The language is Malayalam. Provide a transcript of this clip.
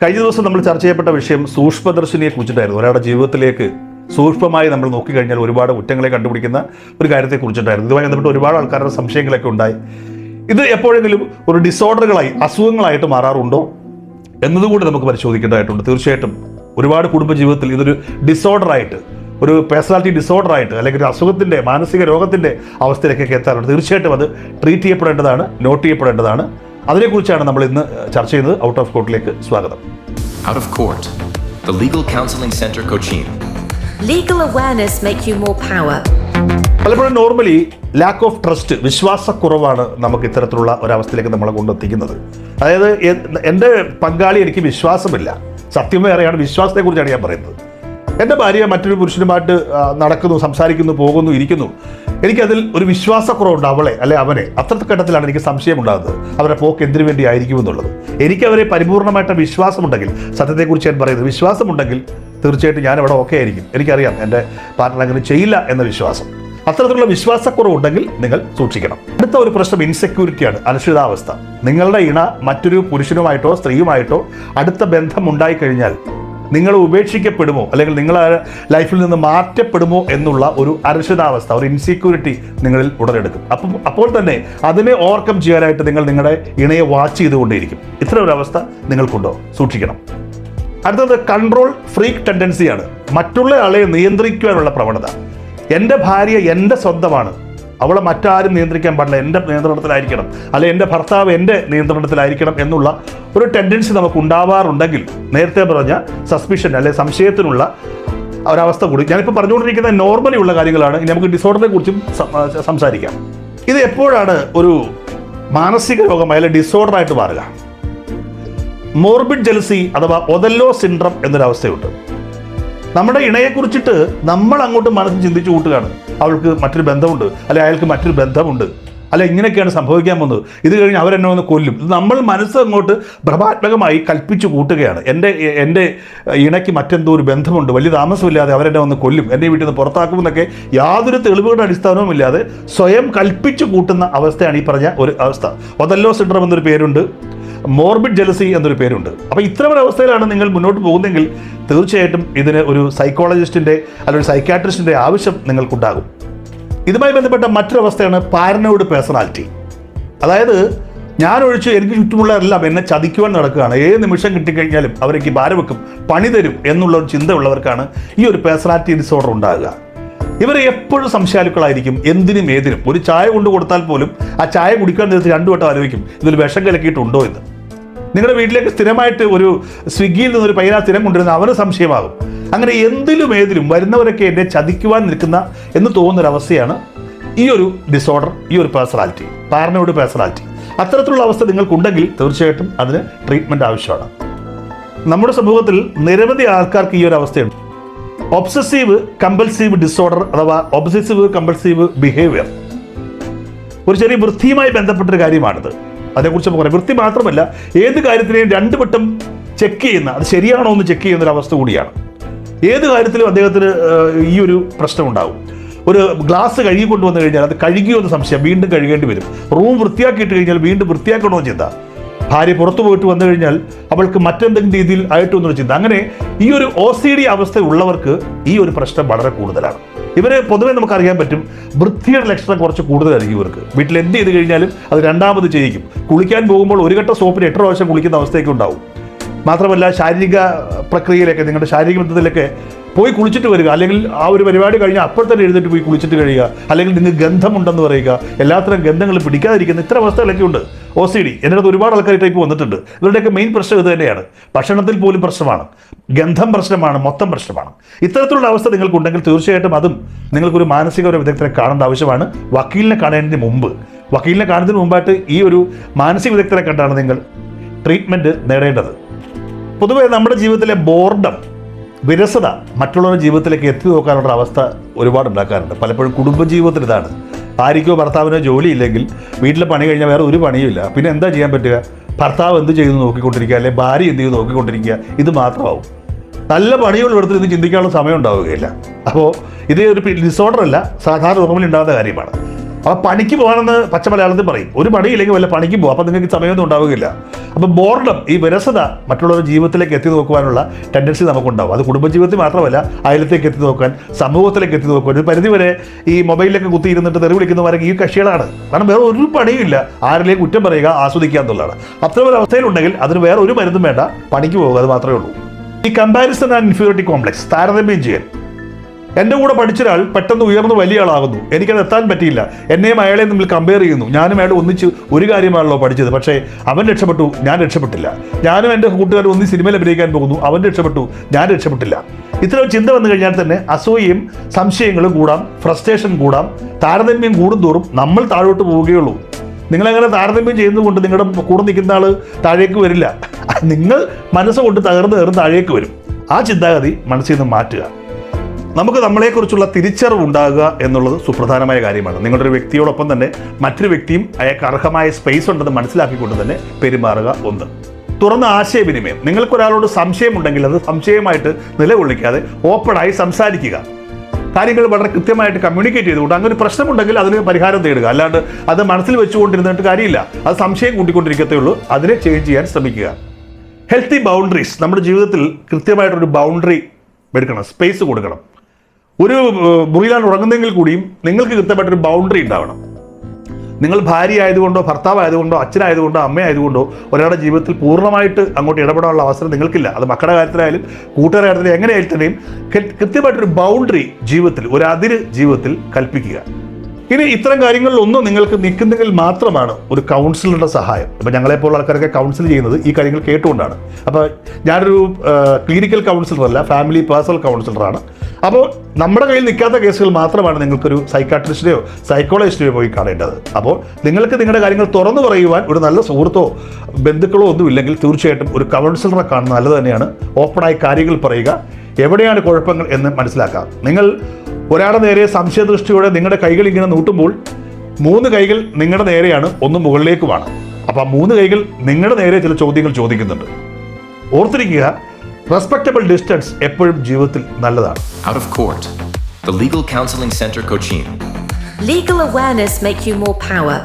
കഴിഞ്ഞ ദിവസം നമ്മൾ ചർച്ച ചെയ്യപ്പെട്ട വിഷയം സൂക്ഷ്മദർശിനിയെ കുറിച്ചിട്ടായിരുന്നു. ഒരാളുടെ ജീവിതത്തിലേക്ക് സൂക്ഷ്മമായി നമ്മൾ നോക്കിക്കഴിഞ്ഞാൽ ഒരുപാട് കുറ്റങ്ങളെ കണ്ടുപിടിക്കുന്ന ഒരു കാര്യത്തെക്കുറിച്ചിട്ടായിരുന്നു. ഇതുമായി ബന്ധപ്പെട്ട് ഒരുപാട് ആൾക്കാരുടെ സംശയങ്ങളൊക്കെ ഉണ്ടായി. ഇത് എപ്പോഴെങ്കിലും ഒരു ഡിസോർഡറുകളായി അസുഖങ്ങളായിട്ട് മാറാറുണ്ടോ എന്നതുകൂടി നമുക്ക് പരിശോധിക്കേണ്ടതായിട്ടുണ്ട്. തീർച്ചയായിട്ടും ഒരുപാട് കുടുംബജീവിതത്തിൽ ഇതൊരു ഡിസോർഡറായിട്ട്, ഒരു പേഴ്സണാലിറ്റി ഡിസോർഡറായിട്ട്, അല്ലെങ്കിൽ ഒരു അസുഖത്തിൻ്റെ, മാനസിക രോഗത്തിൻ്റെ അവസ്ഥയിലേക്കൊക്കെ എത്താറുണ്ട്. തീർച്ചയായിട്ടും അത് ട്രീറ്റ് ചെയ്യപ്പെടേണ്ടതാണ്, നോട്ട് ചെയ്യപ്പെടേണ്ടതാണ്. അതിനെക്കുറിച്ചാണ് നമ്മൾ ഇന്ന് ചർച്ച ചെയ്യുന്നത്. ഔട്ട് ഓഫ് കോർട്ടിലേക്ക് സ്വാഗതം. Out of Court, the Legal Counseling Center, Cochin. Legal awareness make you more power. പലപ്പോഴും നോർമലി ലാക്ക് ഓഫ് ട്രസ്റ്റ്, വിശ്വാസക്കുറവാണ് നമുക്ക് ഇത്തരത്തിലുള്ള ഒരവസ്ഥയിലേക്ക് നമ്മളെ കൊണ്ടെത്തിക്കുന്നത്. അതായത് എൻ്റെ പങ്കാളി എനിക്ക് വിശ്വാസമില്ല. സത്യം വേറെയാണ്, വിശ്വാസത്തെക്കുറിച്ചാണ് ഞാൻ പറയുന്നത്. എൻ്റെ ഭാര്യ മറ്റൊരു പുരുഷനുമായിട്ട് നടക്കുന്നു, സംസാരിക്കുന്നു, പോകുന്നു, ഇരിക്കുന്നു. എനിക്കതിൽ ഒരു വിശ്വാസക്കുറവുണ്ട്, അവളെ അല്ലെ അവനെ. അത്രത്തെ ഘട്ടത്തിലാണ് എനിക്ക് സംശയമുണ്ടാകുന്നത് അവരെ പോക്ക് എന്തിനു വേണ്ടി ആയിരിക്കുമെന്നുള്ളത്. എനിക്ക് അവരെ പരിപൂർണമായിട്ട് വിശ്വാസമുണ്ടെങ്കിൽ, സത്യത്തെക്കുറിച്ച് ഞാൻ പറയുന്നത്, വിശ്വാസമുണ്ടെങ്കിൽ തീർച്ചയായിട്ടും ഞാൻ അവിടെ ഓക്കെ ആയിരിക്കും. എനിക്കറിയാം എൻ്റെ പാർട്ട്ണർ അങ്ങനെ ചെയ്യില്ല എന്ന വിശ്വാസം. അത്തരത്തിലുള്ള വിശ്വാസക്കുറവുണ്ടെങ്കിൽ നിങ്ങൾ സൂക്ഷിക്കണം. അടുത്ത ഒരു പ്രശ്നം ഇൻസെക്യൂരിറ്റിയാണ്, അനിശ്ചിതാവസ്ഥ. നിങ്ങളുടെ ഇണ മറ്റൊരു പുരുഷനുമായിട്ടോ സ്ത്രീയുമായിട്ടോ അടുത്ത ബന്ധം ഉണ്ടായിക്കഴിഞ്ഞാൽ നിങ്ങൾ ഉപേക്ഷിക്കപ്പെടുമോ, അല്ലെങ്കിൽ നിങ്ങൾ ലൈഫിൽ നിന്ന് മാറ്റപ്പെടുമോ എന്നുള്ള ഒരു അനിശ്ചിതാവസ്ഥ, ഒരു ഇൻസെക്യൂരിറ്റി നിങ്ങളിൽ ഉടലെടുക്കും. അപ്പോൾ തന്നെ അതിനെ ഓവർകം ചെയ്യാനായിട്ട് നിങ്ങൾ നിങ്ങളുടെ ഇണയെ വാച്ച് ചെയ്തുകൊണ്ടേയിരിക്കും. ഇത്തരം ഒരു അവസ്ഥ നിങ്ങൾക്കുണ്ടോ? സൂക്ഷിക്കണം. അടുത്തത് കൺട്രോൾ ഫ്രീക്ക് ടെൻഡൻസിയാണ്, മറ്റുള്ള ആളെ നിയന്ത്രിക്കുവാനുള്ള പ്രവണത. എൻ്റെ ഭാര്യ എൻ്റെ സ്വന്തമാണ്, അവളെ മറ്റാരും നിയന്ത്രിക്കാൻ പാടില്ല, എൻ്റെ നിയന്ത്രണത്തിലായിരിക്കണം, അല്ലെ എൻ്റെ ഭർത്താവ് എൻ്റെ നിയന്ത്രണത്തിലായിരിക്കണം എന്നുള്ള ഒരു ടെൻഡൻസി നമുക്ക് ഉണ്ടാവാറുണ്ടെങ്കിൽ, നേരത്തെ പറഞ്ഞ സസ്പിഷൻ അല്ലെ സംശയത്തിനുള്ള ഒരവസ്ഥ കൂടി. ഞാനിപ്പോൾ പറഞ്ഞുകൊണ്ടിരിക്കുന്ന നോർമലി ഉള്ള കാര്യങ്ങളാണ്. ഇനി നമുക്ക് ഡിസോർഡറിനെ കുറിച്ചും സംസാരിക്കാം. ഇത് എപ്പോഴാണ് ഒരു മാനസിക രോഗമായ ഡിസോർഡറായിട്ട് മാറുക? മോർബിഡ് ജെലസി അഥവാ ഒതല്ലോ സിൻഡ്രം എന്നൊരവസ്ഥയുണ്ട്. നമ്മുടെ ഇണയെക്കുറിച്ചിട്ട് നമ്മൾ അങ്ങോട്ട് മനസ്സിൽ ചിന്തിച്ചു കൂട്ടുകയാണ്, അവൾക്ക് മറ്റൊരു ബന്ധമുണ്ട്, അല്ലെ അയാൾക്ക് മറ്റൊരു ബന്ധമുണ്ട്, അല്ലെ ഇങ്ങനെയൊക്കെയാണ് സംഭവിക്കാൻ പോകുന്നത്, ഇത് കഴിഞ്ഞ് അവരെന്നെ ഒന്ന് കൊല്ലും. ഇത് നമ്മൾ മനസ്സ് അങ്ങോട്ട് ഭ്രമാത്മകമായി കൽപ്പിച്ചു കൂട്ടുകയാണ്. എൻ്റെ ഇണയ്ക്ക് മറ്റെന്തോ ഒരു ബന്ധമുണ്ട്, വലിയ താമസമില്ലാതെ അവരെന്നെ ഒന്ന് കൊല്ലും, എൻ്റെ വീട്ടിൽ നിന്ന് പുറത്താക്കുമെന്നൊക്കെ യാതൊരു തെളിവുകളുടെ അടിസ്ഥാനവും ഇല്ലാതെ സ്വയം കൽപ്പിച്ചു കൂട്ടുന്ന അവസ്ഥയാണ് ഈ പറഞ്ഞ ഒരു അവസ്ഥ. ഒതല്ലോ സിൻഡ്രം എന്നൊരു പേരുണ്ട്, മോർബിഡ് ജെലസി എന്നൊരു പേരുണ്ട്. അപ്പോൾ ഇത്തരം ഒരു അവസ്ഥയിലാണ് നിങ്ങൾ മുന്നോട്ട് പോകുന്നതെങ്കിൽ തീർച്ചയായിട്ടും ഇതിന് ഒരു സൈക്കോളജിസ്റ്റിൻ്റെ അല്ലെങ്കിൽ സൈക്കാട്രിസ്റ്റിൻ്റെ ആവശ്യം നിങ്ങൾക്കുണ്ടാകും. ഇതുമായി ബന്ധപ്പെട്ട മറ്റൊരവസ്ഥയാണ് പാരനോയിഡ് പേഴ്സണാലിറ്റി. അതായത് ഞാൻ ഒഴിച്ച് എനിക്ക് ചുറ്റുമുള്ളവരെല്ലാം എന്നെ ചതിക്കുവാൻ നടക്കുകയാണ്, ഏത് നിമിഷം കിട്ടിക്കഴിഞ്ഞാലും അവർക്ക് ഭാരം വെക്കും, പണി തരും എന്നുള്ള ഒരു ചിന്ത ഉള്ളവർക്കാണ് ഈ ഒരു പേഴ്സണാലിറ്റി ഡിസോർഡർ ഉണ്ടാകുക. ഇവർ എപ്പോഴും സംശയാലുക്കളായിരിക്കും, എന്തിനും ഏതിനും. ഒരു ചായ കൊണ്ടു കൊടുത്താൽ പോലും ആ ചായ കുടിക്കാൻ നേരത്തെ രണ്ടു വട്ടം ആലോചിക്കും, ഇതിൽ വിഷം കലക്കിയിട്ടുണ്ടോ എന്ന്. നിങ്ങളുടെ വീട്ടിലേക്ക് സ്ഥിരമായിട്ട് ഒരു സ്വിഗ്ഗിയിൽ നിന്നൊരു പയ്യന സ്ഥിരം കൊണ്ടുവരുന്ന അവന് സംശയമാകും. അങ്ങനെ എന്തിലും ഏതിലും വരുന്നവരൊക്കെ എന്നെ ചതിക്കുവാൻ നിൽക്കുന്ന എന്ന് തോന്നുന്നൊരവസ്ഥയാണ് ഈ ഒരു ഡിസോർഡർ, ഈ ഒരു പേഴ്സണാലിറ്റി, പാരനോയിഡ് പേഴ്സണാലിറ്റി. അത്തരത്തിലുള്ള അവസ്ഥ നിങ്ങൾക്കുണ്ടെങ്കിൽ തീർച്ചയായിട്ടും അതിന് ട്രീറ്റ്മെൻറ്റ് ആവശ്യമാണ്. നമ്മുടെ സമൂഹത്തിൽ നിരവധി ആൾക്കാർക്ക് ഈ ഒരു അവസ്ഥയുണ്ട്. ഒബ്സസീവ് കമ്പൽസീവ് ഡിസോർഡർ അഥവാ ഒബ്സസീവ് കമ്പൽസീവ് ബിഹേവിയർ. ഒരു ചെറിയ വൃത്തിയുമായി ബന്ധപ്പെട്ടൊരു കാര്യമാണിത്. അതേക്കുറിച്ച് നമുക്ക് പറയാം. വൃത്തി മാത്രമല്ല, ഏത് കാര്യത്തിനെയും രണ്ടു വട്ടം ചെക്ക് ചെയ്യുന്ന, അത് ശരിയാണോ എന്ന് ചെക്ക് ചെയ്യുന്ന ഒരു അവസ്ഥ കൂടിയാണ്. ഏത് കാര്യത്തിലും അദ്ദേഹത്തിന് ഈ ഒരു പ്രശ്നം ഉണ്ടാകും. ഒരു ഗ്ലാസ് കഴുകി കൊണ്ടുവന്നു കഴിഞ്ഞാൽ അത് കഴുകിയോ എന്ന് സംശയം, വീണ്ടും കഴുകേണ്ടി വരും. റൂം വൃത്തിയാക്കിയിട്ട് കഴിഞ്ഞാൽ വീണ്ടും വൃത്തിയാക്കണോ ചിന്ത. ഭാര്യ പുറത്തു പോയിട്ട് വന്നു കഴിഞ്ഞാൽ അവൾക്ക് മറ്റെന്തെങ്കിലും രീതിയിൽ ആയിട്ടൊന്നൊരു ചിന്ത. അങ്ങനെ ഈ ഒരു OCD അവസ്ഥ ഉള്ളവർക്ക് ഈ ഒരു പ്രശ്നം വളരെ കൂടുതലാണ്. ഇവരെ പൊതുവെ നമുക്കറിയാൻ പറ്റും, വൃത്തിയുടെ ലക്ഷണം കുറച്ച് കൂടുതലായിരിക്കും ഇവർക്ക്. വീട്ടിൽ എന്ത് ചെയ്ത് കഴിഞ്ഞാലും അത് രണ്ടാമത് ചെയ്യിക്കും. കുളിക്കാൻ പോകുമ്പോൾ ഒരു ഘട്ട സോപ്പിന് 8 പ്രാവശ്യം കുളിക്കുന്ന അവസ്ഥയൊക്കെ ഉണ്ടാവും. മാത്രമല്ല ശാരീരിക പ്രക്രിയയിലൊക്കെ, നിങ്ങളുടെ ശാരീരിക ബന്ധത്തിലൊക്കെ പോയി കുളിച്ചിട്ട് വരിക, അല്ലെങ്കിൽ ആ ഒരു പരിപാടി കഴിഞ്ഞാൽ അപ്പോൾ തന്നെ എഴുന്നേറ്റ് പോയി കുളിച്ചിട്ട് കഴിയുക, അല്ലെങ്കിൽ നിങ്ങൾക്ക് ഗന്ധമുണ്ടെന്ന് പറയുക, എല്ലാത്തരം ഗന്ധങ്ങൾ പിടിക്കാതിരിക്കുന്ന ഇത്തരം അവസ്ഥകളൊക്കെ ഉണ്ട്. OCD എൻ്റെ അടുത്ത് ഒരുപാട് ആൾക്കാർ ടൈപ്പ് വന്നിട്ടുണ്ട്. ഇവരുടെയൊക്കെ മെയിൻ പ്രശ്നം ഇത് തന്നെയാണ്. ഭക്ഷണത്തിൽ പോലും പ്രശ്നമാണ്, ഗന്ധം പ്രശ്നമാണ്, മൊത്തം പ്രശ്നമാണ്. ഇത്തരത്തിലുള്ള അവസ്ഥ നിങ്ങൾക്കുണ്ടെങ്കിൽ തീർച്ചയായിട്ടും അതും നിങ്ങൾക്കൊരു മാനസിക ഒരു വിദഗ്ധരെ കാണേണ്ട ആവശ്യമാണ്. വക്കീലിനെ കാണുന്നതിന് മുമ്പായിട്ട് ഈ ഒരു മാനസിക വിദഗ്ധരെ കണ്ടാണ് നിങ്ങൾ ട്രീറ്റ്മെൻറ്റ് നേടേണ്ടത്. പൊതുവേ നമ്മുടെ ജീവിതത്തിലെ ബോർഡം, വിരസത മറ്റുള്ളവരുടെ ജീവിതത്തിലേക്ക് എത്തി നോക്കാനുള്ള അവസ്ഥ ഒരുപാട് ഉണ്ടാക്കാറുണ്ട്. പലപ്പോഴും കുടുംബജീവിതത്തിൽ ഇതാണ്. ഭാര്യയ്ക്കോ ഭർത്താവിനോ ജോലിയില്ലെങ്കിൽ, വീട്ടിലെ പണി കഴിഞ്ഞാൽ വേറെ ഒരു പണിയുമില്ല, പിന്നെ എന്താ ചെയ്യാൻ പറ്റുക? ഭർത്താവ് എന്ത് ചെയ്യുന്നു നോക്കിക്കൊണ്ടിരിക്കുക, അല്ലെങ്കിൽ ഭാര്യ എന്ത് ചെയ്യുന്നു നോക്കിക്കൊണ്ടിരിക്കുക, ഇത് മാത്രമാവും. നല്ല പണികൾ എടുത്ത് ഇത് ചിന്തിക്കാനുള്ള സമയം ഉണ്ടാവുകയില്ല. അപ്പോൾ ഇത് ഒരു ഡിസോർഡർ അല്ല, സാധാരണ നോർമലി ഉണ്ടാകുന്ന കാര്യമാണ്. അപ്പോൾ പണിക്ക് പോകാനെന്ന് പച്ച മലയാളത്തിൽ പറയും. ഒരു പണിയില്ലെങ്കിൽ വല്ല പണിക്ക് പോകും, അപ്പോൾ നിങ്ങൾക്ക് സമയമൊന്നും ഉണ്ടാവുകയില്ല. അപ്പോൾ ബോർഡം, ഈ വിരസത മറ്റുള്ളവരുടെ ജീവിതത്തിലേക്ക് എത്തി നോക്കുവാനുള്ള ടെൻഡൻസി നമുക്കുണ്ടാവും. അത് കുടുംബജീവിതത്തിൽ മാത്രമല്ല, അയലത്തേക്ക് എത്തി നോക്കാൻ, സമൂഹത്തിലേക്ക് എത്തി നോക്കാൻ. ഒരു പരിധിവരെ ഈ മൊബൈലിലൊക്കെ കുത്തിയിരുന്നിട്ട് തെറി വിളിക്കുന്നവരൊക്കെ ഈ കക്ഷികളാണ്. കാരണം വേറെ ഒരു പണിയുമില്ല, ആരിലേക്ക് കുറ്റം പറയുക, ആസ്വദിക്കുക എന്നുള്ളതാണ്. അത്തരം ഒരു അവസ്ഥയിലുണ്ടെങ്കിൽ അതിന് വേറെ ഒരു മരുന്നും വേണ്ട, പണിക്ക് പോകുക, അത് മാത്രമേ ഉള്ളൂ. ഈ കമ്പാരിസൺ ആൻഡ് ഇൻഫീരിയോറിറ്റി കോംപ്ലക്സ്, താരതമ്യം ചെയ്യൽ. എൻ്റെ കൂടെ പഠിച്ചൊരാൾ പെട്ടെന്ന് ഉയർന്ന് വലിയ ആളാകുന്നു, എനിക്കത് എത്താൻ പറ്റിയില്ല, എന്നെയും അയാളെയും തമ്മിൽ കമ്പയർ ചെയ്യുന്നു. ഞാനും അയാൾ ഒന്നിച്ച് ഒരു കാര്യമാണല്ലോ പഠിച്ചത്, പക്ഷേ അവൻ രക്ഷപ്പെട്ടു, ഞാൻ രക്ഷപ്പെട്ടില്ല. ഞാനും എൻ്റെ കൂട്ടുകാരും ഒന്നി സിനിമയിൽ അഭിനയിക്കാൻ പോകുന്നു, അവൻ രക്ഷപ്പെട്ടു, ഞാൻ രക്ഷപ്പെട്ടില്ല. ഇത്തരം ചിന്ത വന്നു കഴിഞ്ഞാൽ തന്നെ അസൂയയും സംശയങ്ങളും കൂടാം, ഫ്രസ്ട്രേഷൻ കൂടാം. താരതമ്യം കൂടുന്തോറും നമ്മൾ താഴോട്ട് പോവുകയുള്ളൂ. നിങ്ങളങ്ങനെ താരതമ്യം ചെയ്യുന്നതുകൊണ്ട് നിങ്ങളുടെ കൂടെ നിൽക്കുന്ന ആൾ താഴേക്ക് വരില്ല. നിങ്ങൾ മനസ്സുകൊണ്ട് തകർന്ന് താഴേക്ക് വരും. ആ ചിന്താഗതി മനസ്സിൽ നിന്ന് മാറ്റുക. നമുക്ക് നമ്മളെക്കുറിച്ചുള്ള തിരിച്ചറിവ് ഉണ്ടാകുക എന്നുള്ളത് സുപ്രധാനമായ കാര്യമാണ്. നിങ്ങളുടെ ഒരു വ്യക്തിയോടൊപ്പം തന്നെ മറ്റൊരു വ്യക്തിയും അയാൾക്ക് അർഹമായ സ്പേസ് ഉണ്ടെന്ന് മനസ്സിലാക്കിക്കൊണ്ട് തന്നെ പെരുമാറുക. ഒന്ന്, തുറന്ന ആശയവിനിമയം. നിങ്ങൾക്കൊരാളോട് സംശയമുണ്ടെങ്കിൽ അത് സംശയമായിട്ട് നിലകൊള്ളിക്കാതെ ഓപ്പണായി സംസാരിക്കുക. കാര്യങ്ങൾ വളരെ കൃത്യമായിട്ട് കമ്മ്യൂണിക്കേറ്റ് ചെയ്തുകൊണ്ട് അങ്ങനെ ഒരു പ്രശ്നമുണ്ടെങ്കിൽ അതിന് പരിഹാരം തേടുക. അല്ലാണ്ട് അത് മനസ്സിൽ വെച്ചുകൊണ്ടിരുന്നിട്ട് കാര്യമില്ല. അത് സംശയം കൂട്ടിക്കൊണ്ടിരിക്കത്തേ ഉള്ളൂ. അതിനെ ചേഞ്ച് ചെയ്യാൻ ശ്രമിക്കുക. Healthy boundaries. നമ്മുടെ ജീവിതത്തിൽ കൃത്യമായിട്ടൊരു ബൗണ്ടറി എടുക്കണം, സ്പേസ് കൊടുക്കണം. ഒരു മുറിയിലാണ് ഉറങ്ങുന്നതെങ്കിൽ കൂടിയും നിങ്ങൾക്ക് കൃത്യമായിട്ടൊരു ബൗണ്ടറി ഉണ്ടാവണം. നിങ്ങൾ ഭാര്യ ആയതുകൊണ്ടോ ഭർത്താവ് ആയതുകൊണ്ടോ അച്ഛനായതുകൊണ്ടോ അമ്മയായതുകൊണ്ടോ ഒരാളുടെ ജീവിതത്തിൽ പൂർണ്ണമായിട്ട് അങ്ങോട്ട് ഇടപെടാനുള്ള അവസരം നിങ്ങൾക്കില്ല. അത് മക്കളുടെ കാര്യത്തിലായാലും കൂട്ടുകാരുടെ കാര്യത്തിലും എങ്ങനെയായാലും തന്നെയും കൃത്യമായിട്ടൊരു ബൗണ്ടറി ജീവിതത്തിൽ, ഒരു അതിര് ജീവിതത്തിൽ കൽപ്പിക്കുക. ഇനി ഇത്തരം കാര്യങ്ങളിലൊന്നും നിങ്ങൾക്ക് നിൽക്കുന്നെങ്കിൽ മാത്രമാണ് ഒരു കൗൺസിലറുടെ സഹായം. ഇപ്പം ഞങ്ങളെപ്പോലുള്ള ആൾക്കാരൊക്കെ കൗൺസിൽ ചെയ്യുന്നത് ഈ കാര്യങ്ങൾ കേട്ടുകൊണ്ടാണ്. അപ്പോൾ ഞാനൊരു ക്ലിനിക്കൽ കൗൺസിലറല്ല, ഫാമിലി പേഴ്സണൽ കൗൺസിലറാണ്. അപ്പോൾ നമ്മുടെ കയ്യിൽ നിൽക്കാത്ത കേസുകൾ മാത്രമാണ് നിങ്ങൾക്കൊരു സൈക്കാട്രിസ്റ്റിനെയോ സൈക്കോളജിസ്റ്റിനെയോ പോയി കാണേണ്ടത്. അപ്പോൾ നിങ്ങൾക്ക് നിങ്ങളുടെ കാര്യങ്ങൾ തുറന്നു പറയുവാൻ ഒരു നല്ല സുഹൃത്തോ ബന്ധുക്കളോ ഒന്നും ഇല്ലെങ്കിൽ തീർച്ചയായിട്ടും ഒരു കൗൺസിലറെ കാണുന്നത് നല്ലത് തന്നെയാണ്. ഓപ്പണായി കാര്യങ്ങൾ പറയുക, എവിടെയാണ് കുഴപ്പങ്ങൾ എന്ന് മനസ്സിലാക്കാം. നിങ്ങൾ ഒരാളുടെ നേരെ സംശയദൃഷ്ടിയോടെ നിങ്ങളുടെ കൈകൾ ഇങ്ങനെ നീട്ടുമ്പോൾ 3 കൈകൾ നിങ്ങളുടെ നേരെയാണ്, ഒന്ന് മുകളിലേക്കുമാണ്. അപ്പോൾ 3 കൈകൾ നിങ്ങളുടെ നേരെ ചില ചോദ്യങ്ങൾ ചോദിക്കുന്നുണ്ട്. ഓർത്തിരിക്കുക, റെസ്പെക്റ്റബിൾ ഡിസ്റ്റൻസ് എപ്പോഴും ജീവിതത്തിൽ നല്ലതാണ്. Out of Court, the Legal Counseling Center, Cochin. Legal awareness make you more power.